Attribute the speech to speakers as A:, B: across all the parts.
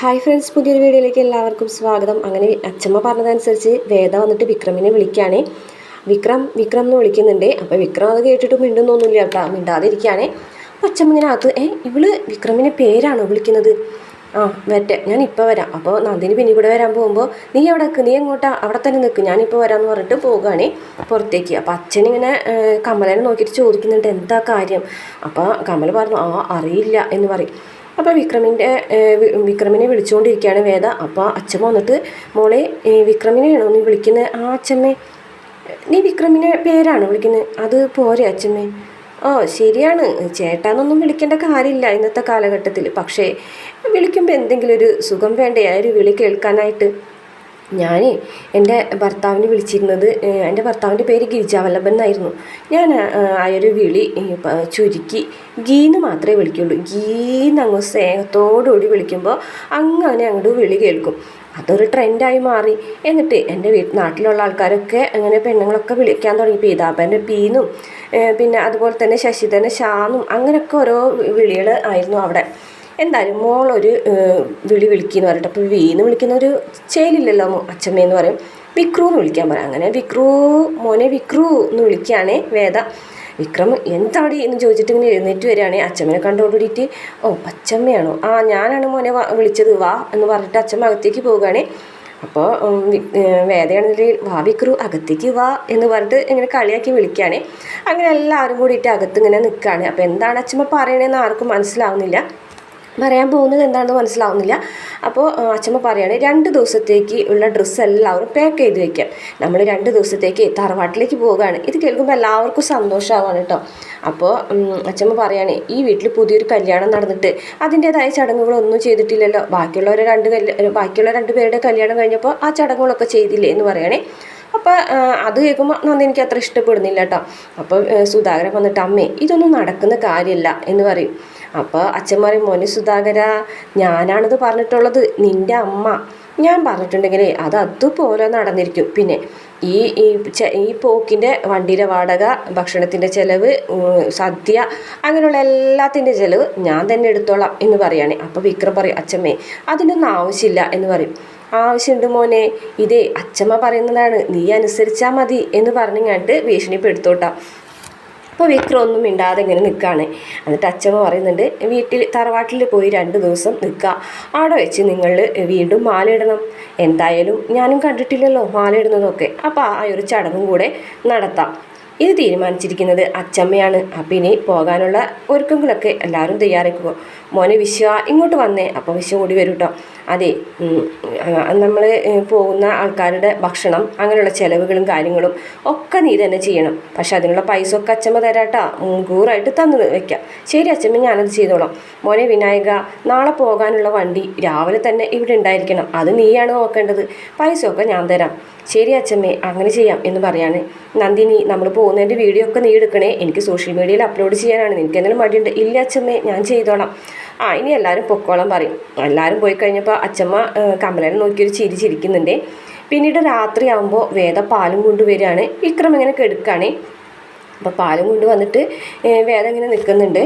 A: Hi friends, പുതിയൊരു വീഡിയോയിലേക്ക് എല്ലാവർക്കും സ്വാഗതം. അങ്ങനെ അച്ഛമ്മ പറഞ്ഞതനുസരിച്ച് വേദ വന്നിട്ട് വിക്രമിനെ വിളിക്കുകയാണ്. വിക്രം വിക്രം എന്ന് വിളിക്കുന്നുണ്ട്. അപ്പോൾ വിക്രം അത് കേട്ടിട്ട് മിണ്ടുന്നൊന്നുമില്ല കേട്ടോ, മിണ്ടാതിരിക്കുകയാണ്. അപ്പോൾ അച്ഛമ്മ ഇങ്ങനെ ഇവള് വിക്രമിനെ പേരാണോ വിളിക്കുന്നത്? വരട്ടെ, ഞാൻ ഇപ്പോൾ വരാം. അപ്പോൾ നന്ദിനി പിന്നെ ഇവിടെ വരാൻ പോകുമ്പോൾ നീ അവിടെ നിൽക്ക്, നീ എങ്ങോട്ടാ? അവിടെ തന്നെ നിൽക്ക്, ഞാനിപ്പോൾ വരാമെന്ന് പറഞ്ഞിട്ട് പോവുകയാണ് പുറത്തേക്ക്. അപ്പോൾ അച്ഛനിങ്ങനെ കമലേനെ നോക്കിയിട്ട് ചോദിക്കുന്നുണ്ട് എന്താ കാര്യം. അപ്പോൾ കമൽ പറഞ്ഞു അറിയില്ല എന്ന് പറയും. അപ്പോൾ വിക്രമിനെ വിളിച്ചുകൊണ്ടിരിക്കുകയാണ് വേദ. അപ്പോൾ അച്ഛമ്മ വന്നിട്ട് മോളെ വിക്രമിനെയാണോ നീ വിളിക്കുന്നത്? അച്ഛമ്മേ, നീ വിക്രമിനെ പേരാണോ വിളിക്കുന്നത്? അത് പോരെ അച്ഛമ്മേ. ശരിയാണ്, ചേട്ടാന്നൊന്നും വിളിക്കേണ്ട കാര്യമില്ല ഇന്നത്തെ കാലഘട്ടത്തിൽ. പക്ഷേ വിളിക്കുമ്പോൾ എന്തെങ്കിലും ഒരു സുഖം വേണ്ടേ ആ ഒരു വിളി കേൾക്കാനായിട്ട്? ഞാൻ എൻ്റെ ഭർത്താവിനെ വിളിച്ചിരുന്നത്, എൻ്റെ ഭർത്താവിൻ്റെ പേര് ഗിരിജാവല്ലഭൻ എന്നായിരുന്നു. ഞാൻ ആ ഒരു വിളി ചുരുക്കി ഗീന്ന് മാത്രമേ വിളിക്കുള്ളൂ. ഗീന്ന് അങ്ങ് സ്നേഹത്തോടുകൂടി വിളിക്കുമ്പോൾ അങ്ങനെ അങ്ങോട്ട് വിളി കേൾക്കും. അതൊരു ട്രെൻഡായി മാറി. എന്നിട്ട് എൻ്റെ നാട്ടിലുള്ള ആൾക്കാരൊക്കെ അങ്ങനെ പെണ്ണുങ്ങളൊക്കെ വിളിക്കാൻ തുടങ്ങി. പീതാപ്പൻ്റെ പീന്നും പിന്നെ അതുപോലെ തന്നെ ശശിധരൻ്റെ ഷാന്നും അങ്ങനെയൊക്കെ ഓരോ വിളികൾ ആയിരുന്നു അവിടെ. എന്തായാലും മോളൊരു വിളിക്കുന്നു പറഞ്ഞിട്ട്, അപ്പോൾ വീന്ന് വിളിക്കുന്ന ഒരു ചേലില്ലല്ലോ അച്ഛമ്മയെന്ന് പറയും. വിക്രു എന്ന് വിളിക്കാൻ പറയാം. അങ്ങനെ വിക്രു, മോനെ വിക്രു എന്ന് വിളിക്കുകയാണേ വേദ. വിക്രം എന്താടി എന്ന് ചോദിച്ചിട്ട് ഇങ്ങനെ എഴുന്നേറ്റ് വരികയാണേ. അച്ഛമ്മനെ കണ്ടോടുകൂടിയിട്ട് അച്ഛമ്മയാണോ? ഞാനാണ് മോനെ വിളിച്ചത്, വാ എന്ന് പറഞ്ഞിട്ട് അച്ഛമ്മ അകത്തേക്ക് പോവുകയാണേ. അപ്പോൾ വേദയാണെങ്കിൽ വാ വിക്രു അകത്തേക്ക് വാ എന്ന് പറഞ്ഞിട്ട് ഇങ്ങനെ കളിയാക്കി വിളിക്കുകയാണ്. അങ്ങനെ എല്ലാവരും കൂടിയിട്ട് അകത്ത് ഇങ്ങനെ നിൽക്കുകയാണ്. അപ്പോൾ എന്താണ് അച്ഛമ്മ പറയണതെന്ന് ആർക്കും മനസ്സിലാവുന്നില്ല, പറയാൻ പോകുന്നത് എന്താണെന്ന് മനസ്സിലാവുന്നില്ല. അപ്പോൾ അച്ഛമ്മ പറയുകയാണ് 2 ദിവസത്തേക്ക് ഉള്ള ഡ്രസ്സ് എല്ലാവരും പാക്ക് ചെയ്ത് വയ്ക്കാം. നമ്മൾ 2 ദിവസത്തേക്ക് തറവാട്ടിലേക്ക് പോവുകയാണ്. ഇത് കേൾക്കുമ്പോൾ എല്ലാവർക്കും സന്തോഷമാവാണ് കേട്ടോ. അപ്പോൾ അച്ഛമ്മ പറയുകയാണ് ഈ വീട്ടിൽ പുതിയൊരു കല്യാണം നടന്നിട്ട് അതിൻ്റേതായ ചടങ്ങുകളൊന്നും ചെയ്തിട്ടില്ലല്ലോ. ബാക്കിയുള്ള 2 പേരുടെ കല്യാണം കഴിഞ്ഞപ്പോൾ ആ ചടങ്ങുകളൊക്കെ ചെയ്തില്ലേ എന്ന് പറയുകയാണേ. അപ്പോൾ അത് കേൾക്കുമ്പോൾ നന്ദി എനിക്ക് അത്ര ഇഷ്ടപ്പെടുന്നില്ല കേട്ടോ. അപ്പോൾ സുധാകരൻ വന്നിട്ട് അമ്മേ ഇതൊന്നും നടക്കുന്ന കാര്യമല്ല എന്ന് പറയും. അപ്പോൾ അച്ഛൻ പറയും മോനെ സുധാകര, ഞാനാണിത് പറഞ്ഞിട്ടുള്ളത്, നിൻ്റെ അമ്മ ഞാൻ പറഞ്ഞിട്ടുണ്ടെങ്കിലേ അത് അതുപോലെ നടന്നിരിക്കും. പിന്നെ ഈ പോക്കിൻ്റെ വണ്ടിയുടെ വാടക, ഭക്ഷണത്തിൻ്റെ ചിലവ്, സദ്യ, അങ്ങനെയുള്ള എല്ലാത്തിൻ്റെ ചിലവ് ഞാൻ തന്നെ എടുത്തോളാം എന്ന് പറയുകയാണ്. അപ്പോൾ വിക്രം പറയും അച്ഛമ്മേ അതിനൊന്നും ആവശ്യമില്ല എന്ന് പറയും. ആവശ്യമുണ്ട് മോനെ, ഇതേ അച്ഛമ്മ പറയുന്നതാണ്, നീ അനുസരിച്ചാൽ മതി എന്ന് പറഞ്ഞിങ്ങാണ്ട് ഭീഷണിപ്പെടുത്തോട്ടാം. അപ്പോൾ വിക്രം ഒന്നും മിണ്ടാതെ ഇങ്ങനെ നിൽക്കുകയാണ്. എന്നിട്ട് അച്ഛമ്മ പറയുന്നുണ്ട് തറവാട്ടിൽ പോയി 2 ദിവസം നിൽക്കുക. അവിടെ വെച്ച് നിങ്ങൾ വീണ്ടും മാലയിടണം. എന്തായാലും ഞാനും കണ്ടിട്ടില്ലല്ലോ മാലയിടുന്നതൊക്കെ. അപ്പോൾ ആ ഒരു ചടങ്ങും കൂടെ നടത്താം. ഇത് തീരുമാനിച്ചിരിക്കുന്നത് അച്ഛമ്മയാണ്. അപ്പം ഇനി പോകാനുള്ള ഒരുക്കങ്ങളൊക്കെ എല്ലാവരും തയ്യാറാക്കുക. മോനെ ഇങ്ങോട്ട് വന്നേ. അപ്പോൾ കൂടി വരും കേട്ടോ. അതെ, നമ്മൾ പോകുന്ന ആൾക്കാരുടെ ഭക്ഷണം അങ്ങനെയുള്ള ചിലവുകളും കാര്യങ്ങളും ഒക്കെ നീ തന്നെ ചെയ്യണം. പക്ഷെ അതിനുള്ള പൈസ ഒക്കെ അച്ഛമ്മ തരാട്ടാ, മുൻകൂറായിട്ട് തന്നു വെക്കാം. ശരി അച്ഛമ്മ, ഞാനത് ചെയ്തോളാം. മോനെ വിനായക, നാളെ പോകാനുള്ള വണ്ടി രാവിലെ തന്നെ ഇവിടെ ഉണ്ടായിരിക്കണം. അത് നീയാണ് നോക്കേണ്ടത്. പൈസ ഒക്കെ ഞാൻ തരാം. ശരി അച്ഛമ്മേ, അങ്ങനെ ചെയ്യാം എന്ന് പറയാണ്. നന്ദിനി, നമ്മൾ പോകുന്നതിൻ്റെ വീഡിയോ ഒക്കെ നീ എടുക്കണേ, എനിക്ക് സോഷ്യൽ മീഡിയയിൽ അപ്ലോഡ് ചെയ്യാനാണ്. നിനക്ക് എന്തെങ്കിലും മടിയുണ്ട്? ഇല്ല അച്ഛമ്മേ, ഞാൻ ചെയ്തോളാം. ഇനി എല്ലാവരും പൊക്കോളം പറയും. എല്ലാവരും പോയി കഴിഞ്ഞപ്പോൾ അച്ഛമ്മ കമലനെ നോക്കിയൊരു ചിരിക്കുന്നുണ്ട്. പിന്നീട് രാത്രിയാകുമ്പോൾ വേദ പാലും കൊണ്ടുവരികയാണ്. വിക്രം ഇങ്ങനെ കെടുക്കുകയാണ്. അപ്പോൾ പാലും കൊണ്ട് വന്നിട്ട് വേദ ഇങ്ങനെ നിൽക്കുന്നുണ്ട്.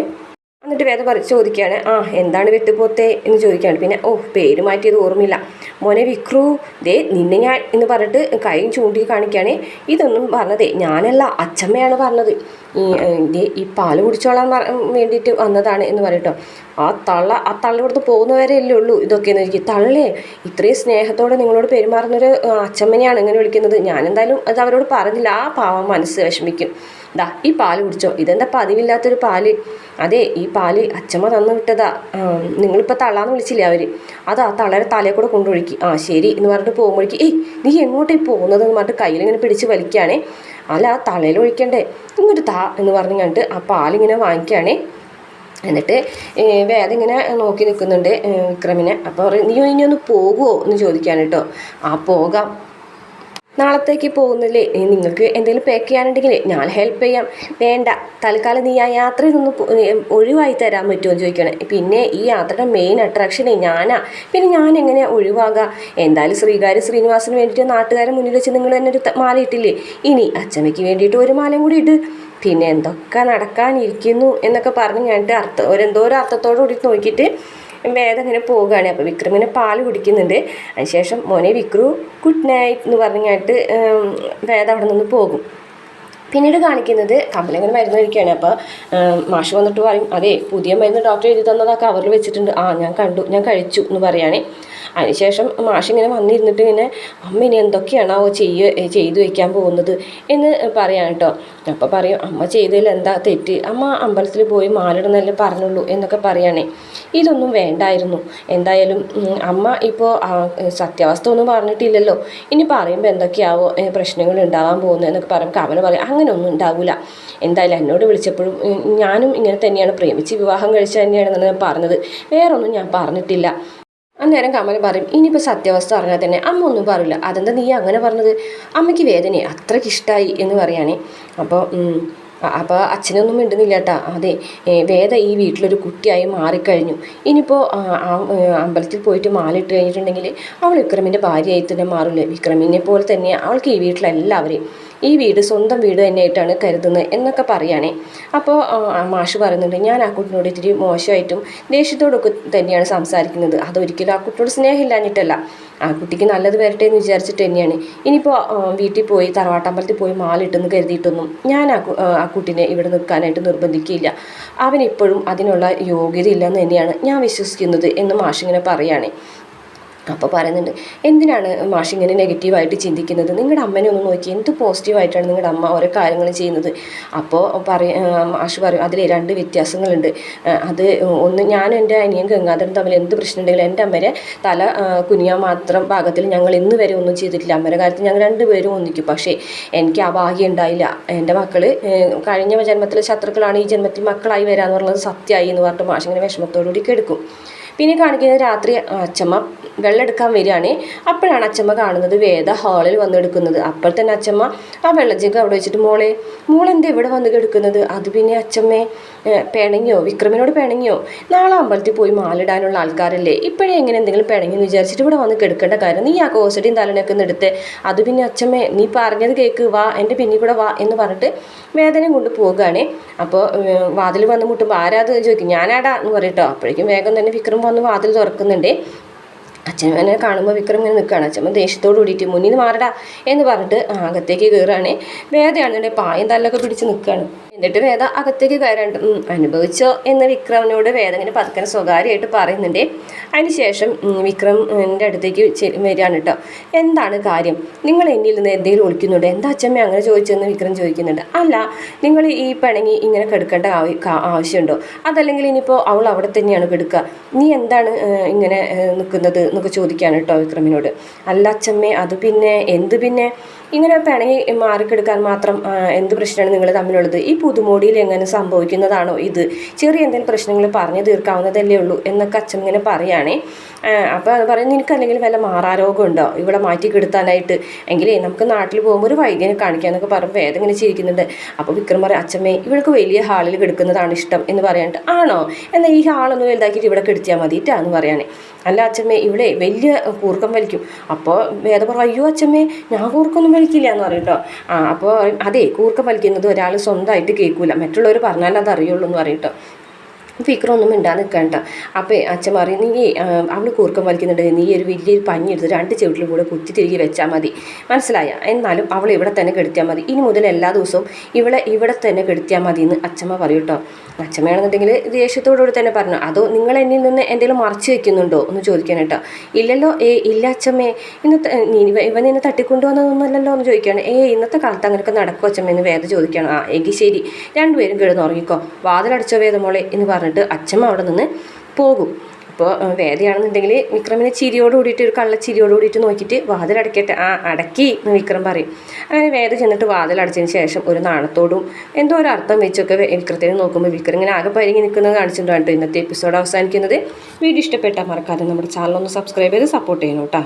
A: എന്നിട്ട് വേദ ചോദിക്കുകയാണ് എന്താണ് വെട്ടുപോത്തേ എന്ന് ചോദിക്കുകയാണ്. പിന്നെ പേര് മാറ്റിയത് ഓർമ്മയില്ല. മോനെ വിക്രു, നിന്നെ ഞാൻ എന്ന് പറഞ്ഞിട്ട് കൈയും ചൂണ്ടി കാണിക്കുകയാണ്. ഇതൊന്നും പറഞ്ഞതേ ഞാനല്ല, അച്ഛമ്മയാണ് പറഞ്ഞത്. ഈ പാല് കുടിച്ചോളാൻ വേണ്ടിയിട്ട് വന്നതാണ് എന്ന് പറയട്ടോ. ആ തള്ള കൊടുത്ത് പോകുന്നവരെയല്ലേ ഉള്ളൂ ഇതൊക്കെയെന്ന് എനിക്ക്. തള്ളേ, ഇത്രയും സ്നേഹത്തോടെ നിങ്ങളോട് പെരുമാറുന്നൊരു അച്ഛമ്മനെയാണ് ഇങ്ങനെ വിളിക്കുന്നത്. ഞാനെന്തായാലും അത് അവരോട് പറഞ്ഞില്ല. ആ പാവം മനസ്സ് വിഷമിക്കും. ഈ പാല് കുടിച്ചോ, ഇതെന്താ പതിവില്ലാത്തൊരു പാല്. അതെ, ഈ പാല് അച്ഛമ്മ തന്നു വിട്ടതാ. നിങ്ങളിപ്പോൾ തള്ളാന്ന് വിളിച്ചില്ലേ അവർ, അത് ആ തള്ളയുടെ തലയെ കൂടെ കൊണ്ടൊഴുക്കി. ശരി എന്ന് പറഞ്ഞിട്ട് പോകുമ്പോഴേക്ക് നീ എങ്ങോട്ടേ പോകുന്നത് എന്ന് പറഞ്ഞിട്ട് കയ്യിലിങ്ങനെ പിടിച്ച് വലിക്കുകയാണേ. അല്ല, തലയിൽ ഒഴിക്കണ്ടേ, ഇങ്ങോട്ട് എന്ന് പറഞ്ഞു കണ്ടിട്ട് ആ പാലിങ്ങനെ വാങ്ങിക്കുകയാണേ. എന്നിട്ട് വേദ ഇങ്ങനെ നോക്കി നിൽക്കുന്നുണ്ട് വിക്രമിനെ. അപ്പോൾ പറയും നീ ഇനി ഒന്ന് പോകുമോ എന്ന് ചോദിക്കുകയാണ് കേട്ടോ. പോകാം. നാളത്തേക്ക് പോകുന്നില്ലേ, നിങ്ങൾക്ക് എന്തെങ്കിലും പാക്ക് ചെയ്യാനുണ്ടെങ്കിൽ ഞാൻ ഹെൽപ്പ് ചെയ്യാം. വേണ്ട, തൽക്കാലം നീ ആ യാത്രയിൽ നിന്ന് ഒഴിവായി തരാൻ പറ്റുമോ എന്ന് ചോദിക്കണേ. പിന്നെ ഈ യാത്രയുടെ മെയിൻ അട്രാക്ഷനെ ഞാനാ, പിന്നെ ഞാൻ എങ്ങനെയാണ് ഒഴിവാകാം? എന്തായാലും ശ്രീനിവാസിന് വേണ്ടിയിട്ട് നാട്ടുകാരെ മുന്നിൽ വെച്ച് നിങ്ങൾ തന്നെ ഒരു മാല ഇട്ടില്ലേ, ഇനി അച്ഛമ്മയ്ക്ക് വേണ്ടിയിട്ട് ഒരു മാലയും കൂടി ഇട്ട്. പിന്നെ എന്തൊക്കെ നടക്കാനിരിക്കുന്നു എന്നൊക്കെ പറഞ്ഞ് ഞാനിട്ട് എന്തോ ഒരു അർത്ഥത്തോടു കൂടി നോക്കിയിട്ട് വേദ ഇങ്ങനെ പോവുകയാണ്. അപ്പോൾ വിക്രം ഇങ്ങനെ പാല് കുടിക്കുന്നുണ്ട്. അതിനുശേഷം മോനെ വിക്രു ഗുഡ് നൈറ്റ് എന്ന് പറഞ്ഞായിട്ട് വേദ അവിടെ നിന്ന് പോകും. പിന്നീട് കാണിക്കുന്നത് കമലിങ്ങനെ മരുന്ന് കഴിക്കുകയാണ്. അപ്പോൾ മാഷ് വന്നിട്ട് പറയും, അതെ പുതിയ മരുന്ന് ഡോക്ടർ എഴുതി തന്നത് ആ കവറിൽ വെച്ചിട്ടുണ്ട്, ഞാൻ കണ്ടു, ഞാൻ കഴിച്ചു എന്ന് പറയുകയാണേ. അതിനുശേഷം മാഷ് ഇങ്ങനെ വന്നിരുന്നിട്ട് ഇങ്ങനെ അമ്മ ഇനി എന്തൊക്കെയാണാവോ ചെയ്തു വയ്ക്കാൻ പോകുന്നത് എന്ന് പറയാൻ കേട്ടോ. അപ്പോൾ പറയും, അമ്മ ചെയ്തതിൽ എന്താ തെറ്റ്, അമ്മ അമ്പലത്തിൽ പോയി മാലിടുന്നല്ലേ പറഞ്ഞുള്ളൂ എന്നൊക്കെ പറയുകയാണേ. ഇതൊന്നും വേണ്ടായിരുന്നു, എന്തായാലും അമ്മ ഇപ്പോൾ സത്യാവസ്ഥ ഒന്നും പറഞ്ഞിട്ടില്ലല്ലോ, ഇനി പറയുമ്പോൾ എന്തൊക്കെയാവോ പ്രശ്നങ്ങൾ ഉണ്ടാവാൻ പോകുന്നത് എന്നൊക്കെ പറയും. കമല പറയും, അങ്ങനെ ഒന്നും ഉണ്ടാവില്ല, എന്തായാലും എന്നോട് വിളിച്ചപ്പോഴും ഞാനും ഇങ്ങനെ തന്നെയാണ്, പ്രേമിച്ച് വിവാഹം കഴിച്ച തന്നെയാണെന്നാണ് ഞാൻ പറഞ്ഞത്, വേറൊന്നും ഞാൻ പറഞ്ഞിട്ടില്ല. അന്നേരം കമൽ പറയും, ഇനിയിപ്പോൾ സത്യാവസ്ഥ പറഞ്ഞാൽ തന്നെ അമ്മ ഒന്നും പറയില്ല, അതെന്താ നീ അങ്ങനെ പറഞ്ഞത്, അമ്മയ്ക്ക് വേദനയെ അത്രയ്ക്ക് ഇഷ്ടമായി എന്ന് പറയുകയാണേ. അപ്പോൾ അച്ഛനൊന്നും മിണ്ടുന്നില്ല കേട്ടോ. അതെ, വേദ ഈ വീട്ടിലൊരു കുട്ടിയായി മാറിക്കഴിഞ്ഞു, ഇനിയിപ്പോൾ അമ്പലത്തിൽ പോയിട്ട് മാലിട്ട് കഴിഞ്ഞിട്ടുണ്ടെങ്കിൽ അവൾ വിക്രമിൻ്റെ ഭാര്യയായി തന്നെ മാറില്ലേ, വിക്രമിനെ പോലെ തന്നെ അവൾക്ക് ഈ വീട്ടിലെല്ലാവരെയും ഈ വീട് സ്വന്തം വീട് തന്നെയായിട്ടാണ് കരുതുന്നത് എന്നൊക്കെ പറയുകയാണേ. അപ്പോൾ മാഷ് പറയുന്നുണ്ട്, ഞാൻ ആ കുട്ടിനോട് ഇത്തിരി മോശമായിട്ടും ദേഷ്യത്തോടൊക്കെ തന്നെയാണ് സംസാരിക്കുന്നത്, അതൊരിക്കലും ആ കുട്ടിയോട് സ്നേഹമില്ലാഞ്ഞിട്ടല്ല, ആ കുട്ടിക്ക് നല്ലത് വരട്ടെ എന്ന് വിചാരിച്ചിട്ട് തന്നെയാണ്. ഇനിയിപ്പോൾ വീട്ടിൽ പോയി തറവാട്ടമ്പലത്തിൽ പോയി മാലിട്ടെന്ന് കരുതിയിട്ടൊന്നും ഞാൻ ആ കുട്ടീനെ ഇവിടെ നിൽക്കാനായിട്ട് നിർബന്ധിക്കില്ല, അവനിപ്പോഴും അതിനുള്ള യോഗ്യത ഇല്ലെന്ന് തന്നെയാണ് ഞാൻ വിശ്വസിക്കുന്നത് എന്ന് മാഷിങ്ങനെ പറയുകയാണ്. അപ്പോൾ പറയുന്നുണ്ട്, എന്തിനാണ് മാഷ് ഇങ്ങനെ നെഗറ്റീവായിട്ട് ചിന്തിക്കുന്നത്, നിങ്ങളുടെ അമ്മനെ ഒന്ന് നോക്കി, എന്ത് പോസിറ്റീവായിട്ടാണ് നിങ്ങളുടെ അമ്മ ഓരോ കാര്യങ്ങൾ ചെയ്യുന്നത്. അപ്പോൾ മാഷ് പറയും, അതിൽ 2 വ്യത്യാസങ്ങളുണ്ട്, അത് ഒന്ന്, ഞാനും എൻ്റെ അനിയൻ ഗംഗാധരൻ തമ്മിൽ എന്ത് പ്രശ്നം ഉണ്ടെങ്കിലും എൻ്റെ അമ്മരെ തല കുനിയാൻ മാത്രം പാകത്തിൽ ഞങ്ങൾ ഇന്ന് വരെ ഒന്നും ചെയ്തിട്ടില്ല, അമ്മയുടെ കാര്യത്തിൽ ഞങ്ങൾ 2 പേരും ഒന്നിക്കും, പക്ഷേ എനിക്ക് ആ ഭാഗ്യം ഉണ്ടായില്ല, എൻ്റെ മക്കൾ കഴിഞ്ഞ ജന്മത്തിലെ ശത്രുക്കളാണ് ഈ ജന്മത്തിൽ മക്കളായി വരാമെന്ന് പറഞ്ഞത് സത്യമായി എന്ന് പറഞ്ഞിട്ട് മാഷ് ഇങ്ങനെ വിഷമത്തോടുകൂടി കെടുക്കും. പിന്നെ കാണിക്കുന്നത് രാത്രി അച്ചമ്മ വെള്ളം എടുക്കാൻ വരികയാണ്. അപ്പോഴാണ് അച്ചമ്മ കാണുന്നത് വേദ ഹാളിൽ വന്നെടുക്കുന്നത്. അപ്പോൾ തന്നെ അച്ചമ്മ ആ വെള്ളജഗ് അവിടെ വെച്ചിട്ട്, മോളെന്താ ഇവിടെ വന്ന് കിടക്കുന്നത്, അത് പിന്നെ അച്ചമ്മേ പിണങ്ങിയോ, വിക്രമിനോട് പിണങ്ങിയോ, നാളെ അമ്പലത്തിൽ പോയി മാലിടാനുള്ള ആൾക്കാരല്ലേ, ഇപ്പോഴേ എങ്ങനെ എന്തെങ്കിലും പിണങ്ങിയെന്ന് വിചാരിച്ചിട്ട് ഇവിടെ വന്ന് കിടക്കേണ്ട കാര്യം, നീ ആ കോസടിയും തലനൊക്കെ ഒന്ന് എടുത്ത്, അത് പിന്നെ അച്ചമ്മേ നീ പറഞ്ഞത് കേൾക്ക്, വാ എൻ്റെ പിന്നിൽ കൂടെ വാ എന്ന് പറഞ്ഞിട്ട് വേദനയും കൊണ്ട് പോകുകയാണ്. അപ്പോൾ വാതിൽ വന്ന് മുട്ടുമ്പോൾ ആരാത് ചോദിക്കും, ഞാനാടാ എന്ന് പറയട്ടോ. അപ്പോഴേക്കും വേഗം തന്നെ വിക്രം വന്ന് വാതിൽ തുറക്കുന്നുണ്ട്. അച്ഛനെ കാണുമ്പോൾ വിക്രം ഇങ്ങനെ നിൽക്കുകയാണ്. അച്ഛമ്മ ദേഷ്യത്തോട് കൂടിയിട്ട് മുന്നിൽ നിന്ന് മാറടാ എന്ന് പറഞ്ഞിട്ട് അകത്തേക്ക് കയറുകയാണ്. വേദയാണെന്നുണ്ടെങ്കിൽ പായം തല്ലൊക്കെ പിടിച്ച് നിൽക്കുകയാണ്. എന്നിട്ട് വേദ അകത്തേക്ക് കയറാണ്ട്, അനുഭവിച്ചോ എന്ന് വിക്രമിനോട് വേദ ഇങ്ങനെ പതുക്കനെ സ്വകാര്യമായിട്ട് പറയുന്നുണ്ട്. അതിനുശേഷം വിക്രമിൻ്റെ അടുത്തേക്ക് വരികയാണ് കേട്ടോ. എന്താണ് കാര്യം, നിങ്ങൾ എന്നിൽ നിന്ന് എന്തെങ്കിലും ഒളിക്കുന്നുണ്ട്, എന്താ അച്ഛമ്മ അങ്ങനെ ചോദിച്ചതെന്ന് വിക്രം ചോദിക്കുന്നുണ്ട്. അല്ല, നിങ്ങൾ ഈ പിണങ്ങി ഇങ്ങനെ കെടുക്കേണ്ട ആവശ്യമുണ്ടോ, അതല്ലെങ്കിൽ ഇനിയിപ്പോൾ അവൾ അവിടെ തന്നെയാണ് കെടുക്കുക, നീ എന്താണ് ഇങ്ങനെ നിൽക്കുന്നത് എന്നൊക്കെ ചോദിക്കുകയാണ് കേട്ടോ വിക്രമിനോട്. അല്ല അച്ഛമ്മേ, അത് പിന്നെ എന്ത് പിന്നെ ഇങ്ങനെ പിണങ്ങി മാറിക്കെടുക്കാൻ മാത്രം എന്ത് പ്രശ്നമാണ് നിങ്ങൾ തമ്മിലുള്ളത്, ഈ പുതുമോടിയിൽ എങ്ങനെ സംഭവിക്കുന്നതാണോ ഇത്, ചെറിയ എന്തെങ്കിലും പ്രശ്നങ്ങൾ പറഞ്ഞു തീർക്കാവുന്നതല്ലേ ഉള്ളൂ എന്നൊക്കെ അച്ഛൻ ഇങ്ങനെ പറയുകയാണേ. അപ്പോൾ അത് പറയുന്നത്, നിനക്കല്ലെങ്കിൽ വല്ല മാറാരോഗം ഉണ്ടോ ഇവിടെ മാറ്റി കെടുത്താനായിട്ട്, എങ്കിലേ നമുക്ക് നാട്ടിൽ പോകുമ്പോൾ ഒരു വൈദ്യനെ കാണിക്കാമെന്നൊക്കെ പറയുമ്പോൾ വേദന ഇങ്ങനെ ചിരിക്കുന്നുണ്ട്. അപ്പോൾ വിക്രം പറയും, അച്ഛമ്മേ ഇവൾക്ക് വലിയ ഹാളിൽ കിടക്കുന്നതാണ് ഇഷ്ടം എന്ന് പറയാനിട്ട്, ആണോ, എന്നാൽ ഈ ഹാളൊന്ന് വലുതാക്കിയിട്ട് ഇവിടെ കെടുത്തിയാൽ മതിയിട്ടാന്ന് പറയാനേ. അല്ല അച്ഛമ്മേ ഇവിടെ വലിയ കൂർക്കം വലിക്കും. അപ്പോൾ വേദ പറയും, അയ്യോ അച്ഛമ്മേ ഞാൻ കൂർക്കൊന്നും വലിക്കില്ല എന്ന് പറയും കേട്ടോ. അപ്പോൾ അതെ, കൂർക്കം വലിക്കുന്നത് ഒരാൾ സ്വന്തമായിട്ട് കേൾക്കില്ല, മറ്റുള്ളവർ പറഞ്ഞാൽ അത് അറിയുള്ളൂ എന്ന് പറയും കേട്ടോ. വിക്രമൊന്നും മിണ്ടാതെ നിൽക്കണ്ട. അപ്പോൾ അച്ഛൻ പറയും, നീ അവൾ കൂർക്കം വലിക്കുന്നുണ്ട്, നീ ഒരു വലിയൊരു പഞ്ഞി എടുത്ത് 2 ചെവിട്ടിലും കൂടെ കുത്തി തിരികെ വെച്ചാൽ മതി, മനസ്സിലായ, എന്നാലും അവൾ ഇവിടെ തന്നെ കെടുത്തിയാൽ മതി, ഇനി മുതൽ എല്ലാ ദിവസവും ഇവിടെ തന്നെ കെടുത്തിയാൽ മതി എന്ന് അച്ഛമ്മ പറയും കേട്ടോ. അച്ഛമ്മയാണെന്നുണ്ടെങ്കിൽ ദേഷ്യത്തോടുകൂടി തന്നെ പറഞ്ഞു, അതോ നിങ്ങൾ എന്നിൽ നിന്ന് എന്തെങ്കിലും മറച്ചു വെക്കുന്നുണ്ടോ എന്ന് ചോദിക്കാൻ കേട്ടോ. ഇല്ലല്ലോ, ഇല്ല അച്ഛമ്മേ, ഇവൻ എന്നെ തട്ടിക്കൊണ്ടുവന്നതൊന്നുമല്ലല്ലോ എന്ന് ചോദിക്കുകയാണ്. ഇന്നത്തെ കാലത്ത് അങ്ങനെയൊക്കെ നടക്കും അച്ഛമ്മ എന്ന് വേദ ചോദിക്കുകയാണ്. എങ്കിൽ ശരി, 2 പേരും കിടന്ന് ഉറങ്ങിക്കോ, വാതിലടച്ചോ വേദമോളെ എന്ന് പറഞ്ഞിട്ട് അച്ഛമ്മ അവിടെ നിന്ന് പോകും. അപ്പോൾ വേദയാണെന്നുണ്ടെങ്കിൽ വിക്രമിനെ ചിരിയോട് കൂടിയിട്ട്, ഒരു കള്ളച്ചിരിയോട് കൂടിയിട്ട് നോക്കിയിട്ട് വാതിലടക്കട്ടെ, അടക്കി എന്ന് വിക്രം പറയും. അങ്ങനെ വേദ ചെന്നിട്ട് വാതിലടച്ചതിന് ശേഷം ഒരു നാണത്തോടും എന്തോ ഒരു അർത്ഥം വെച്ചൊക്കെ വിക്രത്തിനെ നോക്കുമ്പോൾ വിക്രം ഇങ്ങനെ ആകെ പരിങ്ങി നിൽക്കുന്നത് കാണിച്ചിട്ടുണ്ടോ. ഇന്നത്തെ എപ്പിസോഡ് അവസാനിക്കുന്നത്. വീഡിയോ ഇഷ്ടപ്പെട്ടാൽ മറക്കാതെ നമ്മുടെ ചാനൽ ഒന്ന് സബ്സ്ക്രൈബ് ചെയ്ത് സപ്പോർട്ട് ചെയ്യണം കേട്ടോ.